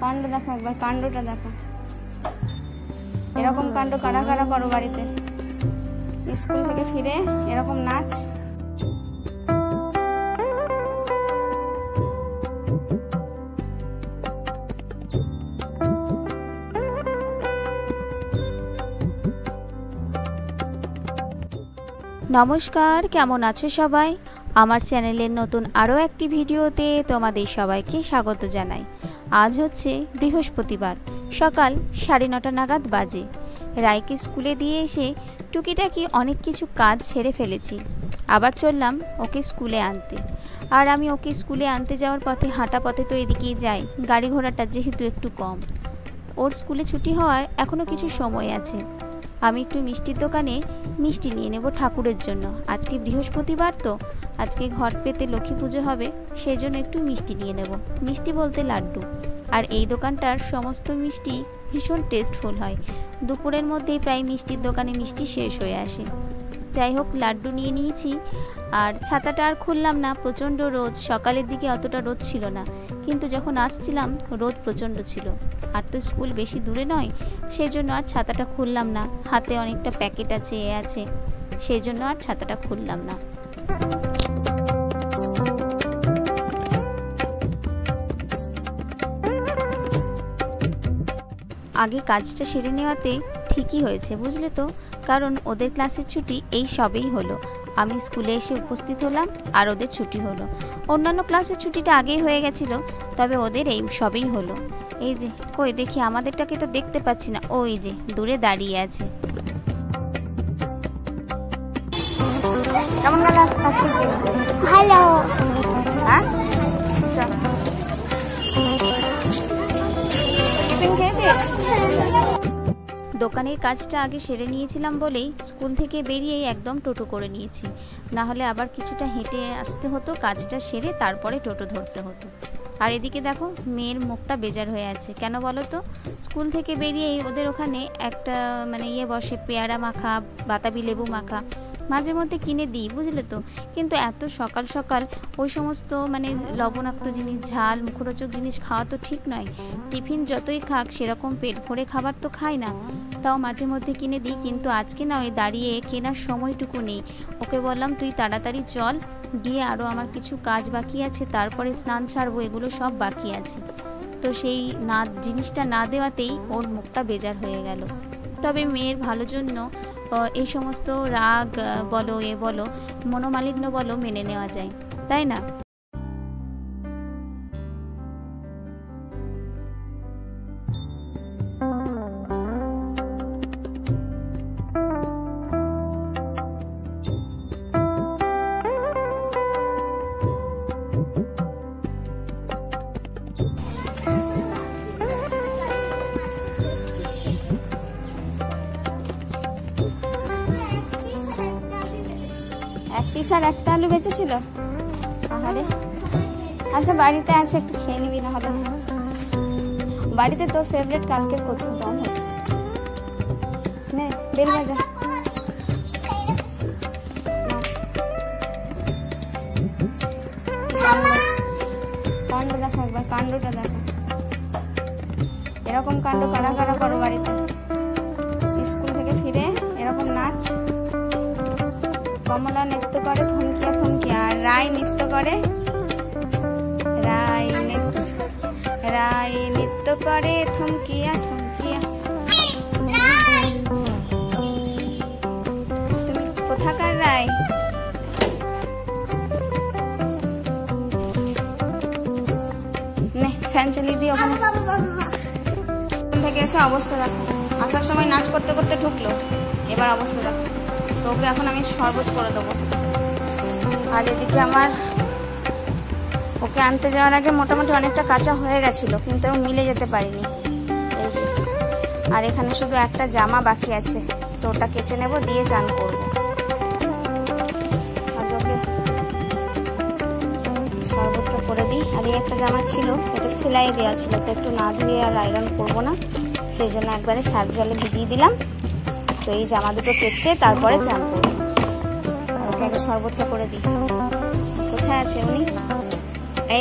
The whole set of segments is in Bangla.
কাণ্ড দেখো, একবার কাণ্ডটা দেখো। এরকম কাণ্ড কারা কারা করো বাড়িতে? স্কুল থেকে ফিরে এরকম নাচ। নমস্কার, কেমন আছো সবাই? আমার চ্যানেলের নতুন আরও একটি ভিডিওতে তোমাদের সবাইকে স্বাগত জানাই। আজ হচ্ছে বৃহস্পতিবার, সকাল 9:30 নাগাদ বাজে। রায়কে স্কুলে দিয়ে এসে টুকিটাকি অনেক কিছু কাজ সেরে ফেলেছি। আবার চললাম ওকে স্কুলে আনতে। আর আমি ওকে স্কুলে আনতে যাওয়ার পথে, হাঁটা পথে তো এদিকেই যাই, গাড়ি ঘোড়াটা যেহেতু একটু কম। ওর স্কুলে ছুটি হওয়ার এখনও কিছু সময় আছে। আমি একটু মিষ্টির দোকানে মিষ্টি নিয়ে নেব ঠাকুরের জন্য। আজকে বৃহস্পতিবার তো, আজকে ঘট পেতে লক্ষ্মী পুজো হবে, সেই জন্য একটু মিষ্টি নিয়ে নেব। মিষ্টি বলতে লাড্ডু। আর এই দোকানটার সমস্ত মিষ্টি ভীষণ টেস্টফুল হয়। দুপুরের মধ্যেই প্রায় মিষ্টির দোকানে মিষ্টি শেষ হয়ে আসে। যাই হোক, লাড্ডু নিয়ে নিয়েছি। আর ছাতাটা আর খুললাম না, প্রচণ্ড রোদ। সকালের দিকে অতটা রোদ ছিল না, কিন্তু যখন আসছিলাম রোদ প্রচণ্ড ছিল। আর তো স্কুল বেশি দূরে নয়, সেই জন্য আর ছাতাটা খুললাম না। হাতে অনেকটা প্যাকেট আছে, সেই জন্য আর ছাতাটা খুললাম না। আগে কাজটা সেরে নেওয়াতে ঠিকই হয়েছে, বুঝলে তো? কারণ ওদের ক্লাসের ছুটি এই সবেই হলো। আমি স্কুলে এসে উপস্থিত হলাম আর ওদের ছুটি হলো। অন্যান্য ক্লাসের ছুটিটা আগেই হয়ে গেছিল, তবে ওদের এই সবেই হলো। এই যে কই দেখি, আমাদেরটাকে তো দেখতে পাচ্ছি না। ওই যে দূরে দাঁড়িয়ে আছে। কেমন গেল আজকে? ভালো। হ্যাঁ, টিফিন খেয়েছিস? দোকানের কাজটা আগে সেরে নিয়েছিলাম বলেই স্কুল থেকে বেরিয়েই একদম টোটো করে নিয়েছি। না হলে আবার কিছুটা হেঁটে আসতে হতো, কাজটা সেরে তারপরে টোটো ধরতে হতো। আর এদিকে দেখো, মেয়ের মুখটা বেজার হয়ে আছে। কেন বলো তো? স্কুল থেকে বেরিয়েই ওদের ওখানে একটা বসে, পেয়ারা মাখা, বাতাবি লেবু মাখা, মাঝে মধ্যে কিনে দিই, বুঝলে তো? কিন্তু এত সকাল সকাল ওই সমস্ত লবণাক্ত জিনিস, ঝাল মুখরোচক জিনিস খাওয়া তো ঠিক নয়। টিফিন যতই খাক, সেরকম পেট ভরে খাবার তো খায় না। তাও মাঝে মধ্যে কিনে দিই, কিন্তু আজকে না, ওই দাঁড়িয়ে কেনার সময়টুকু নেই। ওকে বললাম, তুই তাড়াতাড়ি চল, গিয়ে আরও আমার কিছু কাজ বাকি আছে, তারপরে স্নান সারবো, এগুলো সব বাকি আছে। তো সেই জিনিসটা না দেওয়াতেই ওর মুখটা বেজার হয়ে গেল। তবে মেয়ের ভালো জন্য এই সমস্ত রাগ বলো, বলো, মনোমালিন্য বলো, মেনে নেওয়া যায়, তাই না? এক পিস আর একটা আলু বেঁচেছিল। আহারে, আচ্ছা বাড়িতে আছে, একটু খেয়ে নিবি। না হলে বাড়িতে তোর ফেভারিট কালকের কচুর দম হচ্ছে। নে বেল ভাজা। কাণ্ড দেখো, একবার কাণ্ডটা দেখো। এরকম কাণ্ড কারা কারা করো বাড়িতে? স্কুল থেকে ফিরে এরকম নাচ। কমলা নৃত্য করে থমকিয়া থমকিয়া, আর রায় নৃত্য করে, রায় নৃত্য করে থমকিয়া থমকিয়া। তুমি কোথাকার রায়? নে ফ্যান চালিয়ে দিই। ওখানে থেকে এসে অবস্থা দেখো। আসার সময় নাচ করতে করতে ঢুকলো, এবার অবস্থা দেখো। তো ওকে এখন আমি শরবত করে দেবো। আর এদিকে আমার ওকে আনতে যাওয়ার আগে মোটামুটি অনেকটা কাঁচা হয়ে গেছিলো, কিন্তু মিলে যেতে পারিনি। এই যে, আর এখানে শুধু একটা জামা বাকি আছে, তো ওটা কেচে নেব, দিয়ে চান করবো। আগে ওকে শরবতটা করে দিই। আর এই একটা জামা ছিল, এটা সেলাই দেওয়া ছিল, তো একটু না ধুয়ে আর আয়রন করবো না, সেই জন্য একবারে সার্ফ জলে ভিজিয়ে দিলাম। তো এই জামা দুটো কেচে তারপরে চান করবো। আর ওকে আগে শরবতটা করে দিই। কোথায় আছে উনি?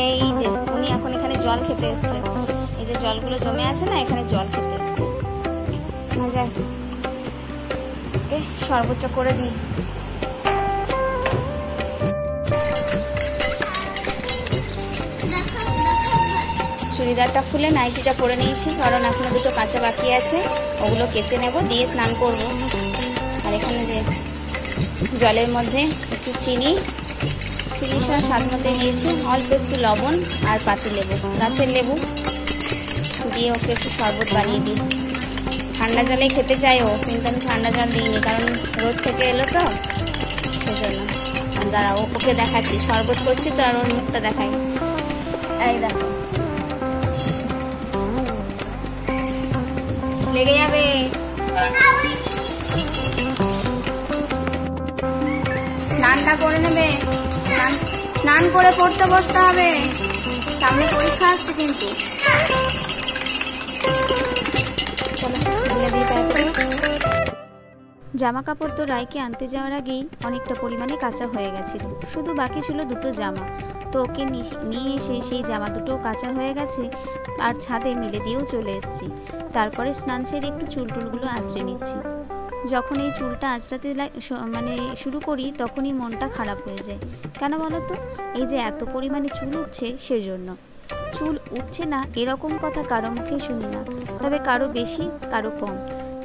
এই যে উনি এখন এখানে জল খেতে এসছে। এই যে জলগুলো জমে আছে না, এখানে জল খেতে এসছে। না যাই, শরবতটা করে দিই। চুড়িদারটা খুলে নাইটিটা পরে নিয়েছি, কারণ এখনো দুটো কাঁচা বাকি আছে, ওগুলো কেচে নেব, দিয়ে স্নান করব। আর এখানে যে জলের মধ্যে একটু চিনি স্বাদ মতো নিয়েছি, অল্প একটু লবণ আর পাতি লেবু, গাছের লেবু দিয়ে ওকে একটু শরবত বানিয়ে দিই। ঠান্ডা জলে খেতে চাই ও, কিন্তু আমি ঠান্ডা জল দিইনি, কারণ রোদ থেকে এলো তো সেজন্য। দাঁড়াও, ওকে দেখাচ্ছি, শরবত করছি তো, আর ওর মুখটা দেখাই। এই দেখো, লেগে যাবে। স্নানটা করে নেবে, স্নান করে পড়তে বসতে হবে, সামনে পরীক্ষা আসছে কিন্তু। জামা কাপড় তো রায়কে আনতে যাওয়ার আগেই অনেকটা পরিমাণে কাঁচা হয়ে গেছিল, শুধু বাকি ছিল দুটো জামা। তো ওকে নিয়ে এসে সেই জামা দুটো কাঁচা হয়ে গেছে, আর ছাদে মেলে দিয়েও চলে এসেছি। তারপরে স্নান সেরে একটু চুলটুলগুলো আঁচড়ে নিচ্ছি। যখন এই চুলটা আঁচড়াতে শুরু করি, তখনই মনটা খারাপ হয়ে যায়। কেন বলো তো? এই যে এত পরিমাণে চুল উঠছে সেজন্য। চুল উঠছে না এরকম কথা কারো মুখে শুনি না, তবে কারো বেশি কারো কম।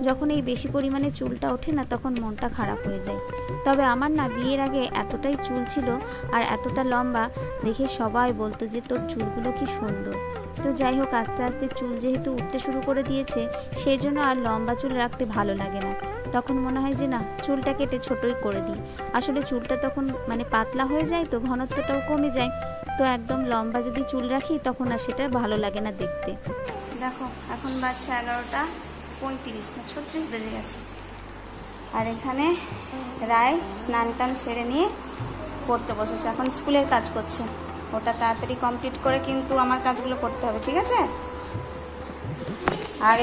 যখন এই বেশি পরিমাণে চুলটা ওঠে না, তখন মনটা খারাপ হয়ে যায়। তবে আমার না বিয়ের আগে এতটাই চুল ছিল আর এতটা লম্বা, দেখে সবাই বলতো যে তোর চুলগুলো কি সুন্দর। তো যাই হোক, আস্তে আস্তে চুল যেহেতু উঠতে শুরু করে দিয়েছে, সেই জন্য আর লম্বা চুল রাখতে ভালো লাগে না। তখন মনে হয় যে না, চুলটা কেটে ছোটই করে দিই। আসলে চুলটা তখন পাতলা হয়ে যায়, তো ঘনত্বটাও কমে যায়। তো একদম লম্বা যদি চুল রাখি, তখন আর সেটা ভালো লাগে না দেখতে। দেখো, এখন বাজছে 11:35, 36 বেজে গেছে। আর এখানে রায় স্নান টান সেরে নিয়ে পড়তে বসেছে, এখন স্কুলের কাজ করছে। ওটা তাড়াতাড়ি কমপ্লিট করে কিন্তু আমার কাজগুলো করতে হবে, ঠিক আছে? আর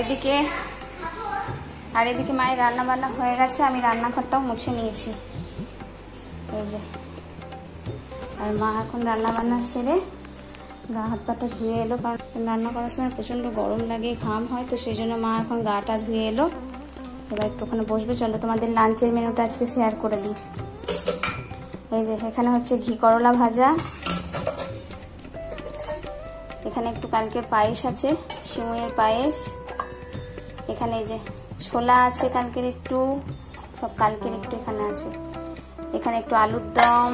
এদিকে মায়ের রান্না বান্না হয়ে গেছে, আমি রান্নাঘরটাও মুছে নিয়েছি, এই যে। আর মা এখন রান্না বান্না সেরে গা হাত পাটা ধুয়ে এলো, কারণ রান্না করার সময় প্রচণ্ড গরম লাগে, ঘাম হয়, তো সেই জন্য মা এখন গাটা ধুয়ে এলো। এবার একটু ওখানে বসবে। চলো তোমাদের লাঞ্চের মেনুটা আজকে শেয়ার করে দিই। এই যে এখানে হচ্ছে ঘি করলা ভাজা, এখানে একটু কালকের পায়েস আছে, সিমুইয়ের পায়েস। এখানে এই যে ছোলা আছে কালকের একটু, সব কালকের একটু এখানে আছে। এখানে একটু আলুর দম,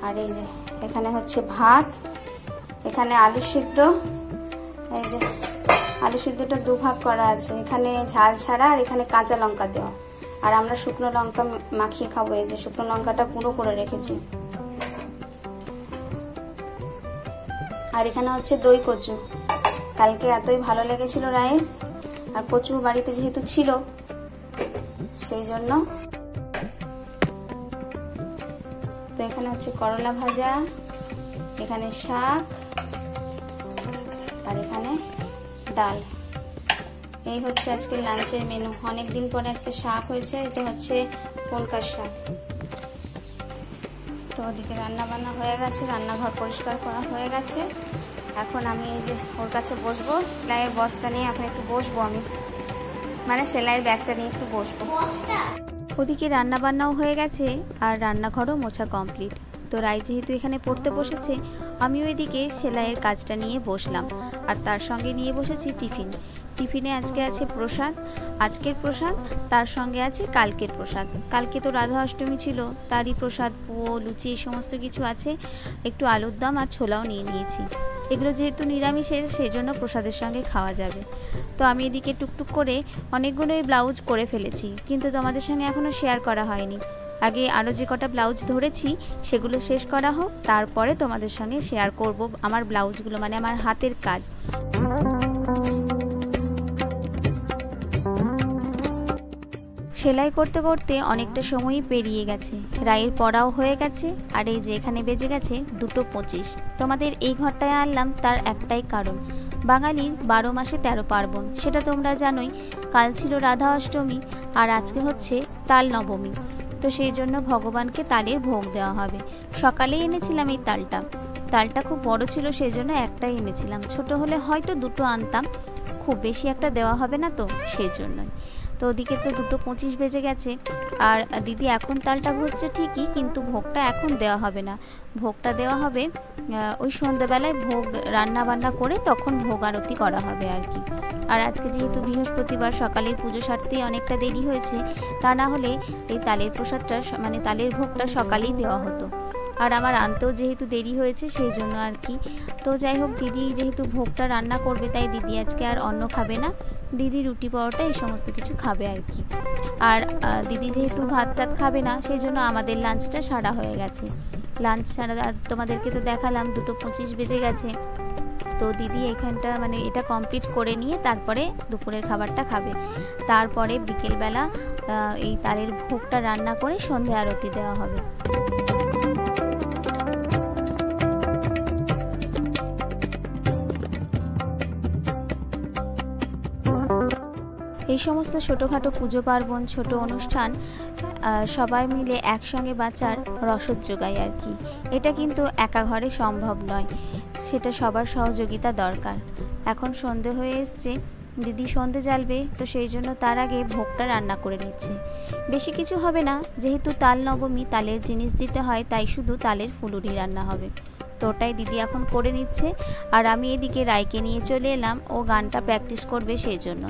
আর এই যে এখানে হচ্ছে ভাত, এখানে আলু সিদ্ধ। এই যে আলু সিদ্ধটা দুভাগ করা আছে, এখানে ঝাল ছাড়া আর এখানে কাঁচা লঙ্কা দেওয়া। আর আমরা শুকনো লঙ্কা মাখিয়ে খাবো, এই যে শুকনো লঙ্কাটা গুঁড়ো করে রেখেছি। আর এখানে হচ্ছে দই কচু, কালকে এতই ভালো লেগেছিল রায়ের, আর কচু বাড়িতে যেহেতু ছিল সেই জন্য। তো এখানে হচ্ছে করলা ভাজা, এখানে শাক, আর এখানে ডাল। এই হচ্ছে আজকে লাঞ্চের মেনু। অনেকদিন পরে আজকে শাক হয়েছে, এটা হচ্ছে কলকার শাক। তো ওদিকে রান্না বান্না হয়ে গেছে, রান্নাঘর পরিষ্কার করা হয়ে গেছে। এখন আমি এই যে ওর কাছে বসবো, সেলাইয়ের বস্তা নিয়ে এখন একটু বসবো, আমি সেলাইয়ের ব্যাগটা নিয়ে একটু বসবো। ওদিকে রান্না বান্নাও হয়ে গেছে আর রান্নাঘরও মোছা কমপ্লিট। তো রায় যেহেতু এখানে পড়তে বসেছে, আমি ওইদিকে সেলাইয়ের কাজটা নিয়ে বসলাম। আর তার সঙ্গে নিয়ে বসেছি টিফিনে আজকে আছে প্রসাদ, আজকের প্রসাদ, তার সঙ্গে আছে কালকের প্রসাদ। কালকে তো রাধা অষ্টমী ছিল, তারই প্রসাদ, পুয়ো, লুচি, এই সমস্ত কিছু আছে। একটু আলুর দম আর ছোলাও নিয়ে নিয়েছি। এগুলো যেহেতু নিরামিষের, সেই জন্য প্রসাদের সঙ্গে খাওয়া যাবে। তো আমি এদিকে টুকটুক করে অনেকগুলোই ব্লাউজ করে ফেলেছি, কিন্তু তোমাদের সঙ্গে এখনও শেয়ার করা হয়নি। আগে আরও যে কটা ব্লাউজ ধরেছি সেগুলো শেষ করা হোক, তারপরে তোমাদের সঙ্গে শেয়ার করব আমার ব্লাউজগুলো, আমার হাতের কাজ। সেলাই করতে করতে অনেকটা সময়ই পেরিয়ে গেছে, রায়ের পড়াও হয়ে গেছে। আর এই যে এখানে বেজে গেছে 2:25। তোমাদের এই ঘরটায় আনলাম তার একটাই কারণ, বাঙালির 12 মাসে 13 পার্বণ, সেটা তোমরা জানোই। কাল ছিল রাধা অষ্টমী আর আজকে হচ্ছে তাল নবমী। তো সেই জন্য ভগবানকে তালের ভোগ দেওয়া হবে। সকালেই এনেছিলাম এই তালটা, তালটা খুব বড় ছিল, সেই জন্য একটাই এনেছিলাম। ছোট হলে হয়তো দুটো আনতাম, খুব বেশি একটা দেওয়া হবে না তো, সেই জন্যই। তো ওদিকে তো 2:25 বেজে গেছে। আর দিদি এখন তালটা ঘষছে ঠিকই, কিন্তু ভোগটা এখন দেওয়া হবে না। ভোগটা দেওয়া হবে ওই সন্ধ্যেবেলায়, ভোগ রান্না বান্না করে তখন ভোগ আরতি করা হবে আর কি। আর আজকে যেহেতু বৃহস্পতিবার, সকালের পুজো সারতেই অনেকটা দেরি হয়েছে, তা না হলে এই তালের প্রসাদটা মানে তালের ভোগটা সকালেই দেওয়া হতো। আর আমার আনতেও যেহেতু দেরি হয়েছে সেই জন্য আর কি। তো যাই হোক, দিদি যেহেতু ভোগটা রান্না করবে তাই দিদি আজকে আর অন্ন খাবে না, দিদি রুটি পরোটা এই সমস্ত কিছু খাবে আর কি। আর দিদি যেহেতু ভাত টাত খাবে না, সেই জন্য আমাদের লাঞ্চটা সারা হয়ে গেছে। লাঞ্চ সারা তোমাদেরকে তো দেখালাম, 2:25 বেজে গেছে। তো দিদি এখানটা মানে এটা কমপ্লিট করে নিয়ে তারপরে দুপুরের খাবারটা খাবে। তারপরে বিকেলবেলা এই তালের ভোগটা রান্না করে সন্ধ্যা আরতি দেওয়া হবে। এই সমস্ত ছোটোখাটো পুজো পার্বণ, ছোট অনুষ্ঠান সবাই মিলে একসঙ্গে বাঁচার রসদ যোগায় আর কি। এটা কিন্তু একা ঘরে সম্ভব নয়, সেটা সবার সহযোগিতা দরকার। এখন সন্ধে হয়ে এসছে, দিদি সন্ধে জ্বালবে, তো সেই জন্য তার আগে ভোগটা রান্না করে নিচ্ছে। বেশি কিছু হবে না, যেহেতু তাল নবমী, তালের জিনিস দিতে হয়, তাই শুধু তালের ফুলুরি রান্না হবে। তো ওটাই দিদি এখন করে নিচ্ছে। আর আমি এদিকে রায়কে নিয়ে চলে এলাম, ও গানটা প্র্যাকটিস করবে সেই জন্য।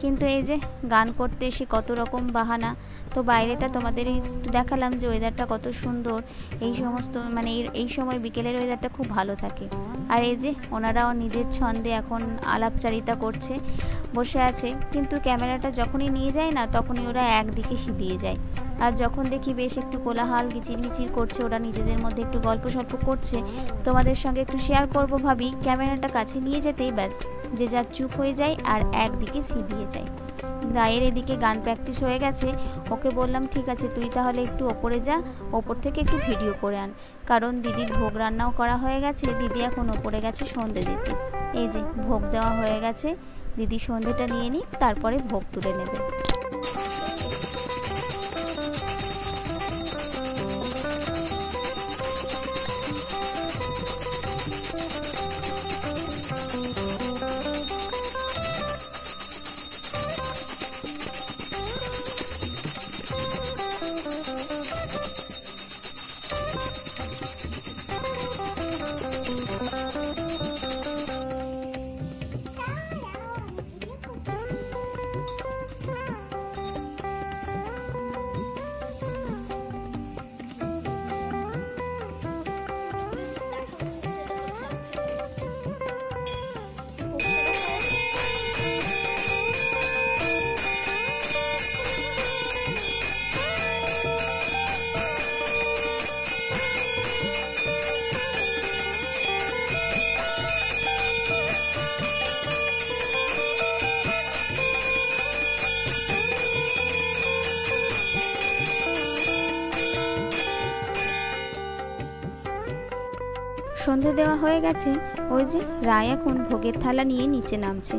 কিন্তু এই যে গান করতে এসে কত রকম বাহানা। তো বাইরেটা তোমাদের একটু দেখালাম যে ওয়েদারটা কত সুন্দর, এই সমস্ত মানে এই সময় বিকেলের ওয়েদারটা খুব ভালো থাকে। আর এই যে ওনারাও নিজের ছন্দে এখন আলাপচারিতা করছে, বসে আছে। কিন্তু ক্যামেরাটা যখনই নিয়ে যায় না, তখনই ওরা একদিকে সিধিয়ে যায়। আর যখন দেখি বেশ একটু কোলাহল কিচিরমিচির করছে, ওরা নিজেদের মধ্যে একটু গল্প সল্প করছে, তোমাদের সঙ্গে একটু শেয়ার করবো ভাবি, ক্যামেরাটা কাছে নিয়ে যেতেই ব্যাস যে যার চুপ হয়ে যায় আর একদিকে সিধিয়ে যায়। রায়ের এদিকে গান প্র্যাকটিস হয়ে গেছে, ওকে বললাম ঠিক আছে তুই তাহলে একটু ওপরে যা, ওপর থেকে একটু ভিডিও করে আন, কারণ দিদির ভোগ রান্নাও করা হয়ে গেছে। দিদি এখন ওপরে গেছে সন্ধে দিতে। এই যে ভোগ দেওয়া হয়ে গেছে, দিদি সন্ধেটা নিয়ে নিই, তারপরে ভোগ তুলে নেবে। সন্ধে দেওয়া হয়ে গেছে। ওই যে রায় এখন ভোগের থালা নিয়ে নিচে নামছে,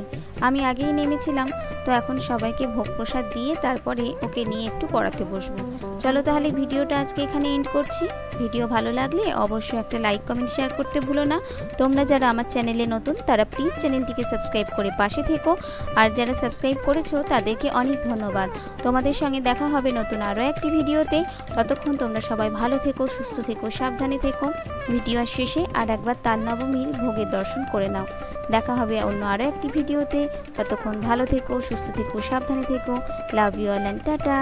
আমি আগেই নেমেছিলাম। তো এখন সবাইকে ভোগ প্রসাদ দিয়ে তারপরে ওকে নিয়ে একটু পড়াতে বসবো। চলো তাহলে ভিডিওটা আজকে এখানে এন্ড করছি। ভিডিও ভালো লাগলে অবশ্যই একটা লাইক কমেন্ট শেয়ার করতে ভুলো না। তোমরা যারা আমার চ্যানেলে নতুন তারা প্লিজ চ্যানেলটিকে সাবস্ক্রাইব করে পাশে থেকো, আর যারা সাবস্ক্রাইব করেছো তাদেরকে অনেক ধন্যবাদ। তোমাদের সঙ্গে দেখা হবে নতুন আরও একটি ভিডিওতে। ততক্ষণ তোমরা সবাই ভালো থেকো, সুস্থ থেকো, সাবধানে থেকো। ভিডিওর শেষে আর একবার তাল নবমীর ভোগের দর্শন করে নাও। দেখা হবে অন্য আরও একটি ভিডিওতে। ততক্ষণ ভালো থেকো, সুস্থ থেকো, সাবধানে থেকো। Love you all and tata.